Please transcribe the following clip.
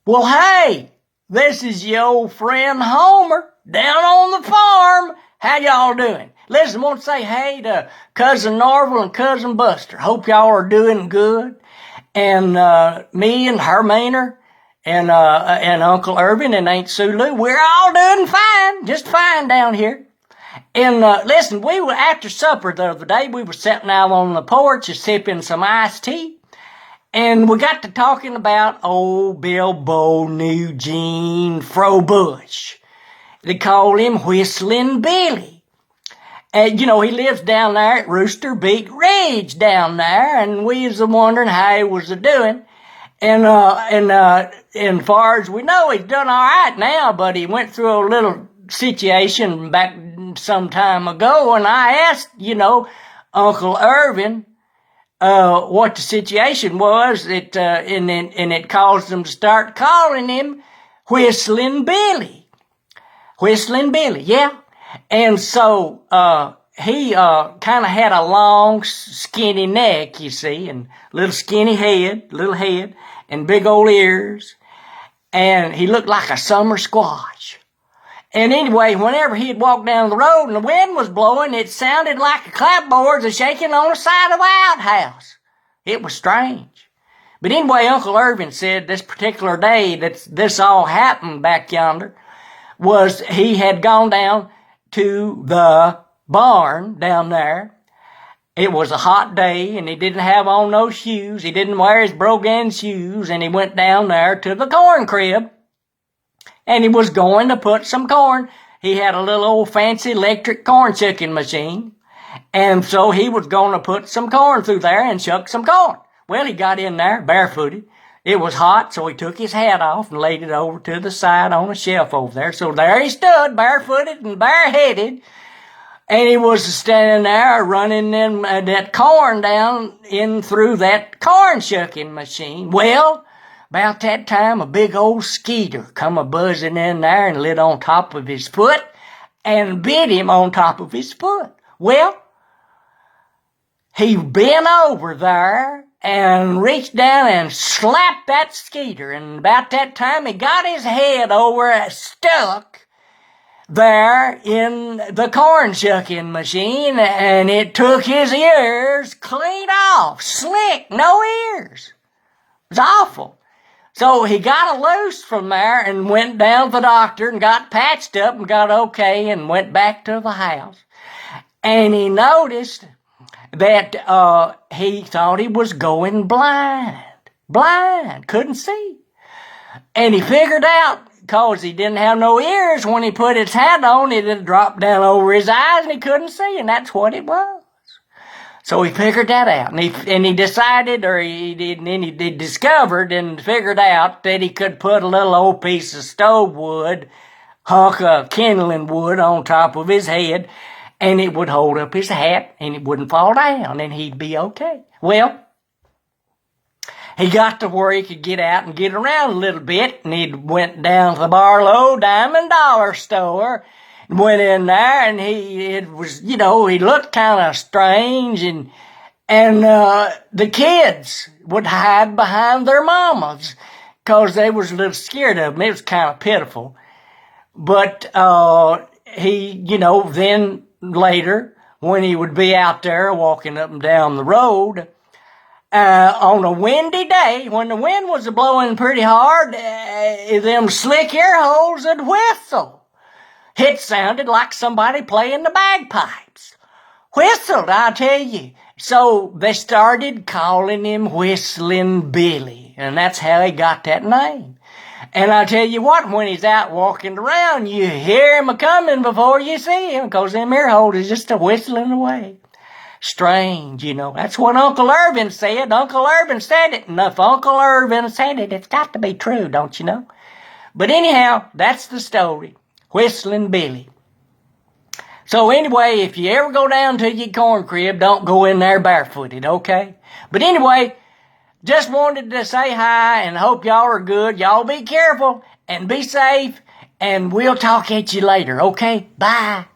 Well, hey, this is your old friend Homer down on the farm. How y'all doing? Listen, I want to say hey to Cousin Norval and Cousin Buster. Hope y'all are doing good. And me and Hermaner and Uncle Irvin and Aunt Sulu, we're all doing fine, just fine down here. And listen, we were after supper the other day. We were sitting out on the porch and sipping some iced tea. And we got to talking about old Bilbo Eugene Frobush. They call him Whistlin Billy. And, he lives down there at Rooster Beak Ridge down there, and we was wondering how he was doing. And far as we know, he's done all right now, but he went through a little situation back some time ago, and I asked, Uncle Irvin, what the situation was, and it caused them to start calling him Whistlin Billy. Whistlin Billy, yeah. And so, he, kind of had a long, skinny neck, you see, and little skinny head, and big old ears. And he looked like a summer squash. And anyway, whenever he'd walk down the road and the wind was blowing, it sounded like a clapboard was shaking on the side of an outhouse. It was strange. But anyway, Uncle Irvin said this particular day that this all happened back yonder was he had gone down to the barn down there. It was a hot day and he didn't have on no shoes. He didn't wear his brogan shoes, and he went down there to the corn crib. And he was going to put some corn. He had a little old fancy electric corn shucking machine. And so he was going to put some corn through there and shuck some corn. Well, he got in there barefooted. It was hot, so he took his hat off and laid it over to the side on a shelf over there. So there he stood, barefooted and bareheaded. And he was standing there running that corn down in through that corn shucking machine. Well, about that time, a big old skeeter come a-buzzing in there and lit on top of his foot and bit him on top of his foot. Well, he bent over there and reached down and slapped that skeeter. And about that time, he got his head over stuck there in the corn shucking machine, and it took his ears clean off, slick, no ears. It was awful. So he got loose from there and went down to the doctor and got patched up and got okay and went back to the house. And he noticed that he thought he was going blind, couldn't see. And he figured out, because he didn't have no ears, when he put his hat on, it had dropped down over his eyes and he couldn't see, and that's what it was. So he figured that out, and he decided, or he discovered and figured out that he could put a little old piece of stove wood, hunk of kindling wood on top of his head, and it would hold up his hat, and it wouldn't fall down, and he'd be okay. Well, he got to where he could get out and get around a little bit, and he went down to the Barlow Diamond Dollar Store, went in there, and he looked kind of strange, and the kids would hide behind their mamas because they was a little scared of him. It was kind of pitiful. But then later, when he would be out there walking up and down the road, on a windy day, when the wind was blowing pretty hard, them slick ear holes would whistle. It sounded like somebody playing the bagpipes. Whistled, I tell you. So they started calling him Whistlin Billy, and that's how he got that name. And I tell you what, when he's out walking around, you hear him a-coming before you see him, because them ear holes is just a-whistling away. Strange, That's what Uncle Irvin said. Uncle Irvin said it, and if Uncle Irvin said it, it's got to be true, don't you know? But anyhow, that's the story. Whistlin Billy. So anyway, if you ever go down to your corn crib, don't go in there barefooted, okay? But anyway, just wanted to say hi and hope y'all are good. Y'all be careful and be safe, and we'll talk at you later, okay? Bye.